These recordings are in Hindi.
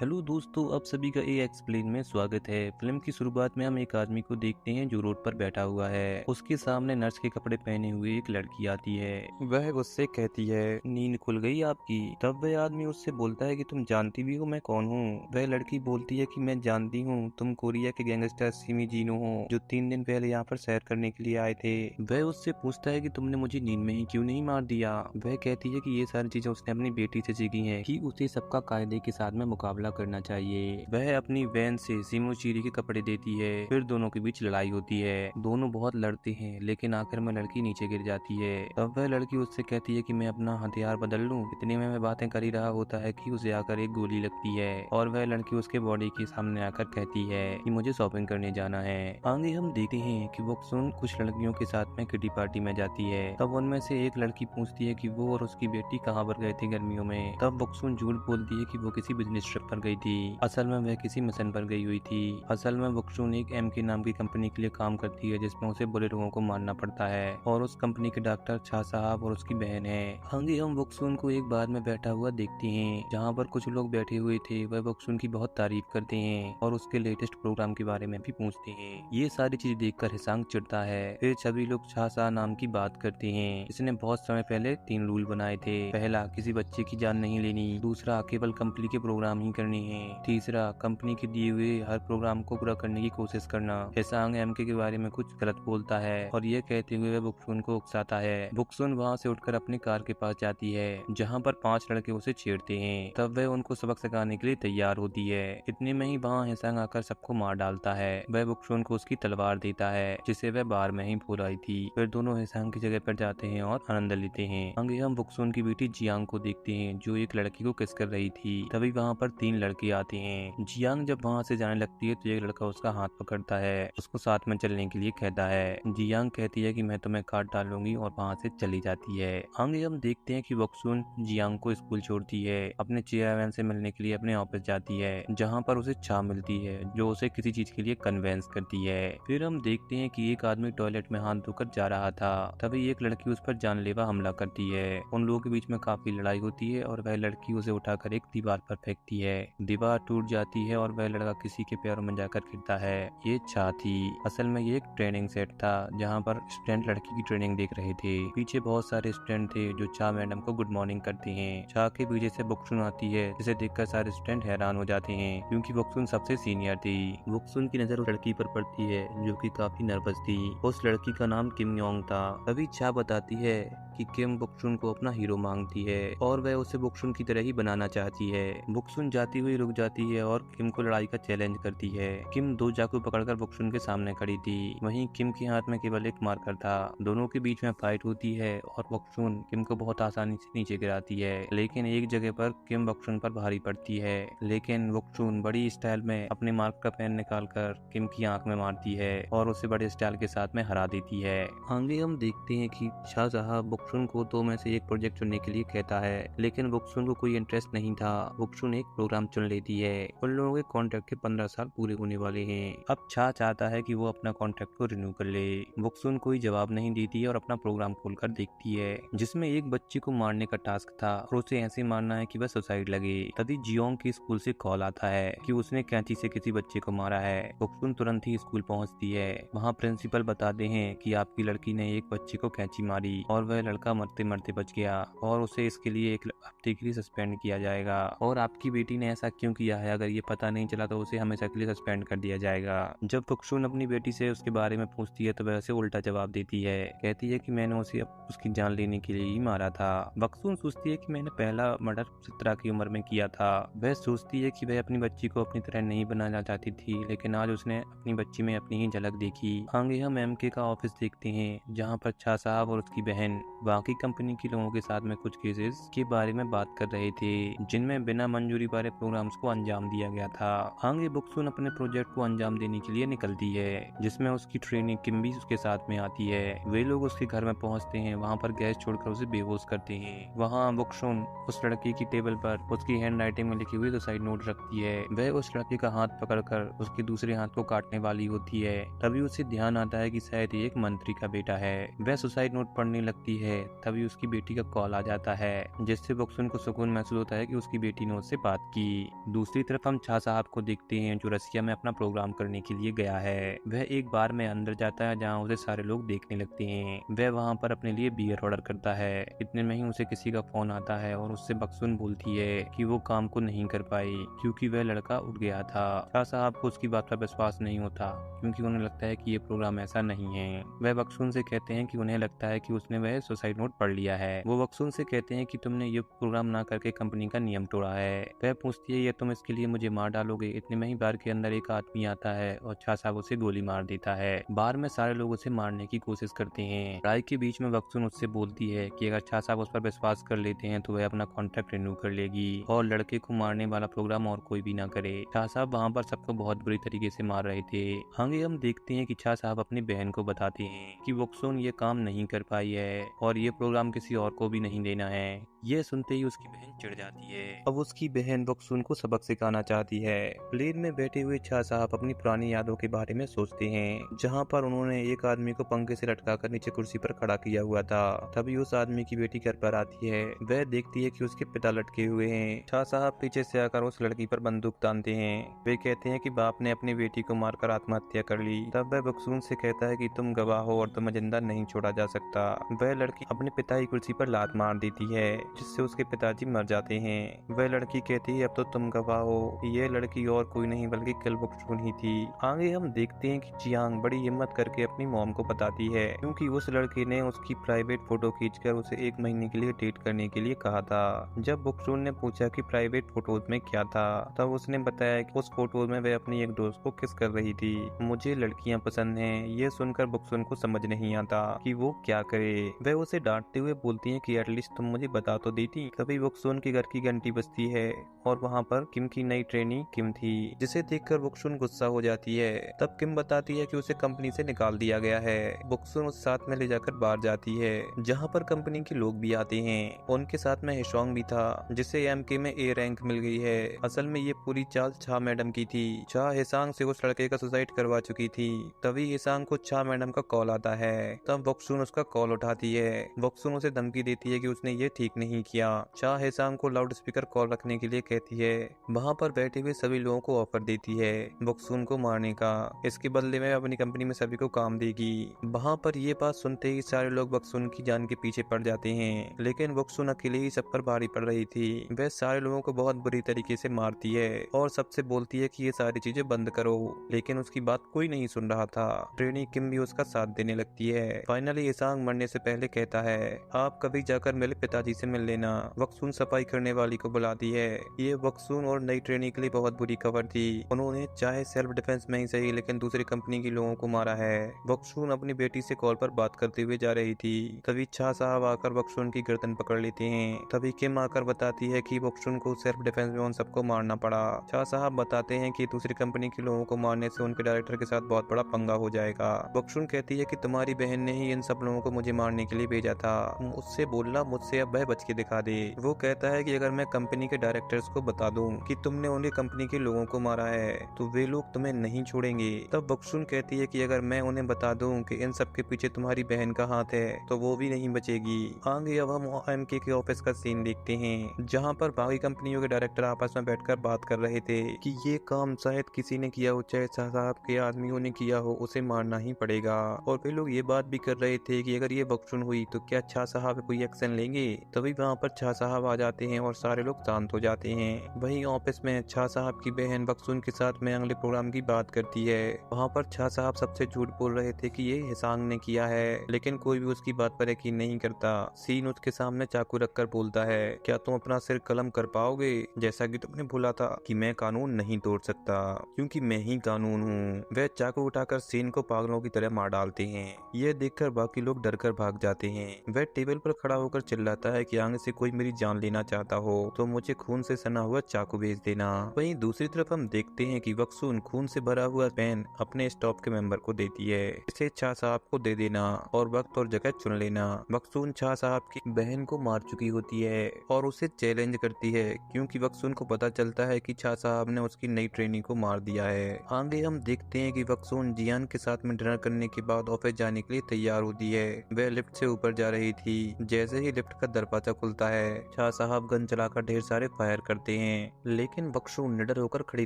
हेलो दोस्तों, आप सभी का ए एक्सप्लेन में स्वागत है। फिल्म की शुरुआत में हम एक आदमी को देखते हैं जो रोड पर बैठा हुआ है। उसके सामने नर्स के कपड़े पहने हुए एक लड़की आती है। वह उससे कहती है, नींद खुल गई आपकी? तब वह आदमी उससे बोलता है कि तुम जानती भी हो मैं कौन हूँ? वह लड़की बोलती है कि मैं जानती हूँ, तुम कोरिया के गैंगस्टर सिमी जीनो हो जो 3 दिन पहले यहाँ पर सैर करने के लिए आए थे। वह उससे पूछता है कि तुमने मुझे नींद में ही क्यों नहीं मार दिया? वह कहती है कि ये सारी चीजें उसने अपनी बेटी से सीखी है कि उसे सबका कायदे के साथ में मुकाबला करना चाहिए। वह अपनी वैन से सिमोचीरी के कपड़े देती है। फिर दोनों के बीच लड़ाई होती है। दोनों बहुत लड़ते हैं, लेकिन आखिर में लड़की नीचे गिर जाती है। तब वह लड़की उससे कहती है कि मैं अपना हथियार बदल लूं। इतने में वह बातें कर ही रहा होता है कि उसे आकर एक गोली लगती है और वह लड़की उसके बॉडी के सामने आकर कहती है कि मुझे शॉपिंग करने जाना है। आगे हम देखते हैं कि वोक्सुन कुछ लड़कियों के साथ में किटी पार्टी में जाती है। तब उनमें से एक लड़की पूछती है कि वो और उसकी बेटी कहाँ पर गए थे गर्मियों में। तब वोक्सुन झूठ बोलती है कि वो किसी बिजनेस ट्रिप पर गई थी। असल में वह किसी मिशन पर गई हुई थी। असल में वोक्सुन एक एमके नाम की कंपनी के लिए काम करती है जिसमें उसे बुरे लोगों को मारना पड़ता है और उस कंपनी के डॉक्टर छा साहब और उसकी बहन है। आगे हम वोक्सुन को एक बार में बैठा हुआ देखते हैं जहाँ पर कुछ लोग बैठे हुए थे। वह वोक्सुन की बहुत तारीफ करते हैं और उसके लेटेस्ट प्रोग्राम के बारे में भी पूछते हैं। ये सारी चीज देखकर हिसांग चिढ़ता है। फिर सभी लोग छा शाह नाम की बात करते हैं। इसने बहुत समय पहले 3 रूल बनाए थे। पहला, किसी बच्चे की जान नहीं लेनी। दूसरा, केवल कंपनी के प्रोग्राम ही करने हैं। तीसरा, कंपनी के दिए हुए हर प्रोग्राम को पूरा करने की कोशिश करना। हिसांग एमके के बारे में कुछ गलत बोलता है और ये कहते हुए वह वोक्सुन को उकसाता है। वोक्सुन वहाँ से उठकर अपनी कार के पास जाती है जहाँ पर 5 लड़के उसे छेड़ते हैं। तब वह उनको सबक सिखाने के लिए तैयार होती है। इतने में ही वहाँ हिसांग आकर सबको मार डालता है। वह वोक्सुन को उसकी तलवार देता है जिसे वह बार में ही भूल आई थी। फिर दोनों हिसांग की जगह पर जाते हैं और आनंद लेते हैं। आगे हम वोक्सुन की बेटी जियांग को देखते हैं जो एक लड़की को किस कर रही थी। तभी वहाँ पर 3 लड़के आते हैं। जियांग जब वहाँ से जाने लगती है तो एक लड़का उसका हाथ पकड़ता है, उसको साथ में चलने के लिए कहता है। जियांग कहती है कि मैं तुम्हें काट डालूंगी और वहाँ से चली जाती है। आगे हम देखते हैं कि वोक्सुन जियांग को स्कूल छोड़ती है, अपने चेयरमैन से मिलने के लिए अपने ऑफिस जाती है जहाँ पर उसे चा मिलती है जो उसे किसी चीज के लिए कन्वेंस करती है। फिर हम देखते हैं कि एक आदमी टॉयलेट में हाथ धोकर जा रहा था। तभी एक लड़की उस पर जानलेवा हमला करती है। उन लोगों के बीच में काफी लड़ाई होती है और वह लड़की उसे उठाकर एक दीवार पर फेंकती है। दीवार टूट जाती है और वह लड़का किसी के पैरों में जाकर गिरता है। ये चा थी। असल में ये एक ट्रेनिंग सेट था जहाँ पर स्टूडेंट लड़की की ट्रेनिंग देख रहे थे। पीछे बहुत सारे स्टूडेंट थे जो चा मैडम को गुड मॉर्निंग करते हैं। चा के पीछे से वोक्सुन आती है जिसे देखकर सारे स्टूडेंट हैरान हो जाते हैं क्योंकि वोक्सुन सबसे सीनियर थी। वोक्सुन की नजर उस लड़की पर पड़ती है जो कि काफी नर्वस थी। उस लड़की का नाम किम योंग था। तभी चा बताती है कि किम वोक्सुन को अपना हीरो मांगती है और वह उसे वोक्सुन की तरह ही बनाना चाहती है। वोक्सुन जाती हुई रुक जाती है और किम को लड़ाई का चैलेंज करती है। किम 2 चाकू पकड़कर वोक्सुन के सामने खड़ी थी। वहीं किम के हाथ में केवल एक मार्कर था। दोनों के बीच में फाइट होती है और वोक्सुन किम को बहुत आसानी से नीचे गिराती है, लेकिन एक जगह पर किम वोक्सुन पर भारी पड़ती है। लेकिन वोक्सुन बड़ी स्टाइल में अपने मार्क का पेन निकालकर किम की आंख में मारती है और उसे बड़े स्टाइल के साथ में हरा देती है। आगे हम देखते हैं कि शाह साहब वोक्सुन को 2 में से एक प्रोजेक्ट चुनने के लिए कहता है, लेकिन वोक्सुन को कोई इंटरेस्ट नहीं था। वोक्सुन एक प्रोग्राम चुन लेती है। उन लोगों के कॉन्ट्रैक्ट के 15 साल पूरे होने वाले हैं। अब छा चाहता है कि वो अपना कॉन्ट्रैक्ट को रिन्यू कर ले। वोक्सुन कोई जवाब नहीं देती है और अपना प्रोग्राम खोलकर देखती है जिसमें एक बच्चे को मारने का टास्क था और उसे ऐसे मारना है कि वह सुसाइड लगे। तभी जियोंग के स्कूल से कॉल आता है कि उसने कैंची से किसी बच्चे को मारा है। वोक्सुन तुरंत ही स्कूल पहुंचती है। वहाँ प्रिंसिपल बताते हैं कि आपकी लड़की ने एक बच्चे को कैंची मारी और वह लड़का मरते मरते बच गया और उसे इसके लिए 1 हफ्ते के लिए सस्पेंड किया जाएगा। और आपकी बेटी ने ऐसा क्यों किया है, अगर ये पता नहीं चला तो उसे हमेशा के लिए सस्पेंड कर दिया जाएगा। जब वोक्सुन अपनी बेटी से उसके बारे में पूछती है तो वह उसे उल्टा जवाब देती है। कहती है कि मैंने उसे उसकी जान लेने के लिए ही मारा था। वोक्सुन सोचती है कि मैंने पहला मर्डर 17 की उम्र में किया था। वह सोचती है कि वह अपनी बच्ची को अपनी तरह नहीं बनाना चाहती थी, लेकिन आज उसने अपनी बच्ची में अपनी ही झलक देखी। आगे हम एमके का ऑफिस देखते हैं जहाँ पर छा साहब और उसकी बहन बाकी कंपनी के लोगों के साथ में कुछ केसेस के बारे में बात कर रहे थे जिनमें बिना मंजूरी वाले प्रोग्राम्स को अंजाम दिया गया था। आगे वोक्सुन अपने प्रोजेक्ट को अंजाम देने के लिए निकलती है जिसमें उसकी ट्रेनिंग किम भी उसके साथ में आती है। वे लोग उसके घर में पहुंचते हैं। वहां पर गैस छोड़कर उसे बेहोश करते हैं। वहां वोक्सुन उस लड़की की टेबल पर उसकी हैंड राइटिंग में लिखी हुई सुसाइड नोट रखती है। वह उस लड़के का हाथ पकड़कर उसके दूसरे हाथ को काटने वाली होती है। तभी उसे ध्यान आता है कि शायद ये एक मंत्री का बेटा है। वह सुसाइड नोट पढ़ने लगती है। तभी उसकी बेटी का कॉल आ जाता है जिससे वोक्सुन को सुकून महसूस होता है कि उसकी बेटी ने उससे बात की। दूसरी तरफ हम शाह साहब को देखते हैं जो रसिया में अपना प्रोग्राम करने के लिए गया है। वह एक बार में अंदर जाता है जहाँ उसे सारे लोग देखने लगते हैं। वह वहाँ पर अपने लिए बियर ऑर्डर करता है। इतने में ही उसे किसी का फोन आता है और उससे बक्सुन बोलती है कि वो काम को नहीं कर पाई क्योंकि वह लड़का उठ गया था। शाह साहब को उसकी बात पर विश्वास नहीं होता क्योंकि उन्हें लगता है कि ये प्रोग्राम ऐसा नहीं है। वह बक्सुन से कहते हैं कि उन्हें लगता है कि उसने वह सुसाइड नोट पढ़ लिया है। वो बक्सुन से कहते हैं कि तुमने ये प्रोग्राम ना करके कंपनी का नियम तोड़ा है। वह पूछती है ये तुम इसके लिए मुझे मार डालोगे। इतने में ही बार के अंदर एक आदमी आता है और शाह साहब उसे गोली मार देता है। बार में सारे लोग उसे मारने की कोशिश करते हैं। लड़ाई के बीच में बक्सुन उससे बोलती है कि अगर शाह साहब उस पर विश्वास कर लेते हैं तो वह अपना कॉन्ट्रैक्ट रिन्यू कर लेगी और लड़के को मारने वाला प्रोग्राम और कोई भी ना करे। शाह साहब वहाँ पर सबको बहुत बुरी तरीके से मार रहे थे। आगे हम देखते हैं कि शाह साहब अपनी बहन को बताते हैं कि बक्सुन ये काम नहीं कर पाई है और ये प्रोग्राम किसी और को भी नहीं देना है। ये सुनते ही उसकी बहन चिढ़ जाती है। अब उसकी बहन बक्सुन को सबक सिखाना चाहती है। प्लेन में बैठे हुए शाह साहब अपनी पुरानी यादों के बारे में सोचते हैं जहाँ पर उन्होंने एक आदमी को पंखे से लटका कर नीचे कुर्सी पर खड़ा किया हुआ था। तभी उस आदमी की बेटी घर पर आती है। वह देखती है कि उसके पिता लटके हुए हैं। शाह साहब पीछे से आकर उस लड़की पर बंदूक तानते हैं। वे कहते हैं कि बाप ने अपनी बेटी को मारकर आत्महत्या कर ली। तब वह बक्सुन से कहता है कि तुम गवाह हो और तुम्हें जिंदा नहीं छोड़ा जा सकता। वह लड़की अपने पिता की कुर्सी पर लात मार देती है जिससे उसके पिताजी मर जाते हैं। वह लड़की कहती है अब तो तुम गवाह हो। ये लड़की और कोई नहीं बल्कि कल बक्सुन ही थी। आगे हम देखते हैं कि जियांग बड़ी हिम्मत करके अपनी मॉम को बताती है क्योंकि उस लड़के ने उसकी प्राइवेट फोटो खींचकर उसे 1 महीने के लिए डेट करने के लिए कहा था। जब बक्सुन ने पूछा कि प्राइवेट फोटोज में क्या था तब उसने बताया कि उस फोटोज में वह अपनी एक दोस्त को किस कर रही थी। मुझे लड़कियां पसंद हैं। ये सुनकर बक्सुन को समझ नहीं आता कि वो क्या करे। वह उसे डांटते हुए बोलती है कि एटलीस्ट तुम मुझे बता तो देती। तभी बक्सुन के घर की घंटी बजती है और वहाँ पर किम की नई ट्रेनी किम थी जिसे देखकर बक्सुन गुस्सा हो जाती है। तब किम बताती है कि उसे कंपनी से निकाल दिया गया है। बक्सुन उस साथ में ले जाकर बाहर जाती है जहाँ पर कंपनी के लोग भी आते हैं। उनके साथ में हिशोंग भी था जिसे एमके में ए रैंक मिल गई है। असल में ये पूरी चाल छा मैडम की थी। छा हिसांग से उस लड़के का सुसाइड करवा चुकी थी। तभी हिसांग को छा मैडम का कॉल आता है। तब बक्सुन उसका कॉल उठाती है। बक्सुन उसे धमकी देती है कि उसने ये ठीक नहीं किया। छा हिसांग को लाउड स्पीकर कॉल रखने के लिए कहती है। वहाँ पर बैठे हुए सभी लोगों को ऑफर देती है बक्सुन को मारने का। इसके बदले में अपनी कंपनी में सभी को काम देगी। वहाँ पर ये बात सुनते ही सारे लोग बक्सुन की जान के पीछे पड़ जाते हैं लेकिन बक्सुन अकेले ही सब पर भारी पड़ रही थी। वह सारे लोगों को बहुत बुरी तरीके से मारती है और सबसे बोलती है कि ये सारी चीजें बंद करो लेकिन उसकी बात कोई नहीं सुन रहा था। ट्रेनी किम भी उसका साथ देने लगती है। फाइनली हिसांग मरने से पहले कहता है आप कभी जाकर मेरे पिताजी से मिल लेना। बक्सुन सफाई करने वाली को बुलाती है। ये बक्सुन और नई ट्रेनी के लिए बहुत बुरी खबर थी। उन्होंने चाहे सेल्फ डिफेंस में ही सही लेकिन दूसरी कंपनी के लोगों को मारा है। बक्सुन अपनी बेटी से कॉल पर बात करते हुए जा रही थी। तभी छा साहब आकर बक्सुन की गर्दन पकड़ लेते हैं। तभी किम आकर बताती है कि बक्सुन को सेल्फ डिफेंस में उन सबको मारना पड़ा। छा साहब बताते हैं कि दूसरी कंपनी के लोगों को मारने से उनके डायरेक्टर के साथ बहुत बड़ा पंगा हो जाएगा। बक्सुन कहती है कि तुम्हारी बहन ने ही इन सब लोगों को मुझे मारने के लिए भेजा था। उससे बोलना मुझसे अब वह बच के दिखा दे। वो कहता है कि अगर मैं कंपनी के डायरेक्टर्स को बता दूं कि तुमने उनकी कंपनी के लोगों को मारा है तो वे लोग तुम्हें नहीं छोड़ेंगे। तब बक्सुन कहती है कि अगर मैं उन्हें बता दूं कि इन सब के पीछे तुम्हारी बहन का हाथ है तो वो भी नहीं बचेगी। आगे अब हम एमके के ऑफिस का सीन देखते हैं जहाँ पर बाकी कंपनियों के डायरेक्टर आपस में बैठकर बात कर रहे थे कि ये काम शायद किसी ने किया हो, चाहे साहब के आदमियों ने किया हो, उसे मारना ही पड़ेगा। और वे लोग ये बात भी कर रहे थे कि अगर ये बक्सुन हुई तो क्या छा साहब कोई एक्शन लेंगे। तभी वहाँ पर छा साहब आ जाते हैं और सारे लोग शांत हो जाते हैं। वहीं ऑफिस में छा साहब की बहन बक्सुन के साथ में अगले प्रोग्राम की बात करती है। वहाँ पर छा साहब सबसे झूठ बोल रहे थे कि ये हिसांग ने किया है लेकिन कोई भी उसकी बात पर यकीन नहीं करता। सीन उसके सामने चाकू रखकर बोलता है क्या तुम अपना सिर कलम कर पाओगे जैसा कि तुमने बोला था कि मैं कानून नहीं तोड़ सकता क्योंकि मैं ही कानून हूँ। वह चाकू उठाकर सीन को पागलों की तरह मार डालते हैं। यह देखकर बाकी लोग डरकर भाग जाते हैं। वह टेबल पर खड़ा होकर चिल्लाता है कि आगे से कोई मेरी जान लेना चाहता हो तो मुझे खून से सना हुआ चाकू भेज देना। वहीं दूसरी तरफ हम देखते हैं कि बक्सुन खून से भरा हुआ पेन अपने स्टॉप के मेंबर को देती है। इसे छा साहब को दे देना और वक्त और जगह चुन लेना। बक्सुन छा साहब की बहन को मार चुकी होती है और उसे चैलेंज करती है क्योंकि बक्सुन को पता चलता है कि छा साहब ने उसकी नई ट्रेनी को मार दिया है। आगे हम देखते हैं कि बक्सुन जियान के साथ में डिनर करने के बाद ऑफिस जाने के लिए तैयार होती है। वह लिफ्ट से ऊपर जा रही थी। जैसे ही लिफ्ट का दरवाजा दरवाजा खुलता है। शाह साहब गन चलाकर ढेर सारे फायर करते हैं, लेकिन बक्सून निडर होकर खड़ी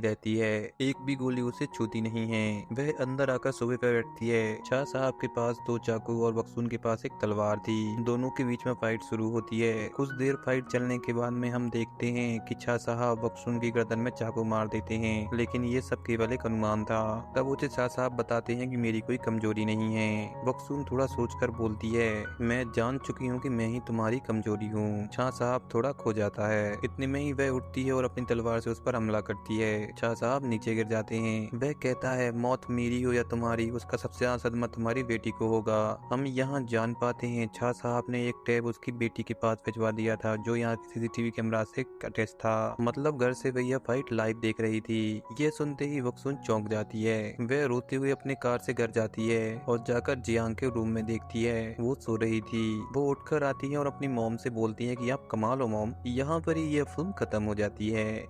रहती है। एक भी गोली उसे छूती नहीं है। वह अंदर आकर सोफे पर बैठती है। शाह साहब के पास 2 चाकू और बक्सून के पास एक तलवार थी। दोनों के बीच में फाइट शुरू होती है। कुछ देर फाइट चलने के बाद में हम देखते हैं कि शाह साहब बक्सून की गर्दन में चाकू मार देते हैं, लेकिन ये सब केवल एक अनुमान था। तब उसे शाह साहब बताते हैं कि मेरी कोई कमजोरी नहीं है। बक्सून थोड़ा सोचकर बोलती है, मैं जान चुकी हूँ कि मैं ही तुम्हारी कमजोरी हूँ। शाह साहब थोड़ा खो जाता है। इतने में ही वह उठती है और अपनी तलवार से उस पर हमला करती है। शाह साहब नीचे गिर जाते हैं। वह कहता है, मौत मेरी हो या तुम्हारी, उसका सबसे ज्यादा सदमा तुम्हारी बेटी को होगा। हम यहाँ जान पाते हैं शाह साहब ने एक टैब उसकी बेटी के पास भिजवा दिया था, जो यहाँ की सीसीटीवी कैमरा से अटैच था। मतलब घर से वह यह फाइट लाइव देख रही थी। ये सुनते ही बक्सून चौंक जाती है। वह रोते हुए अपने कार से घर जाती है और जाकर जियांग के रूम में देखती है, वो सो रही थी। वो उठकर आती है और अपनी मॉम से बोलती है कि आप कमाल हो मॉम। यहाँ पर ही यह फिल्म खत्म हो जाती है।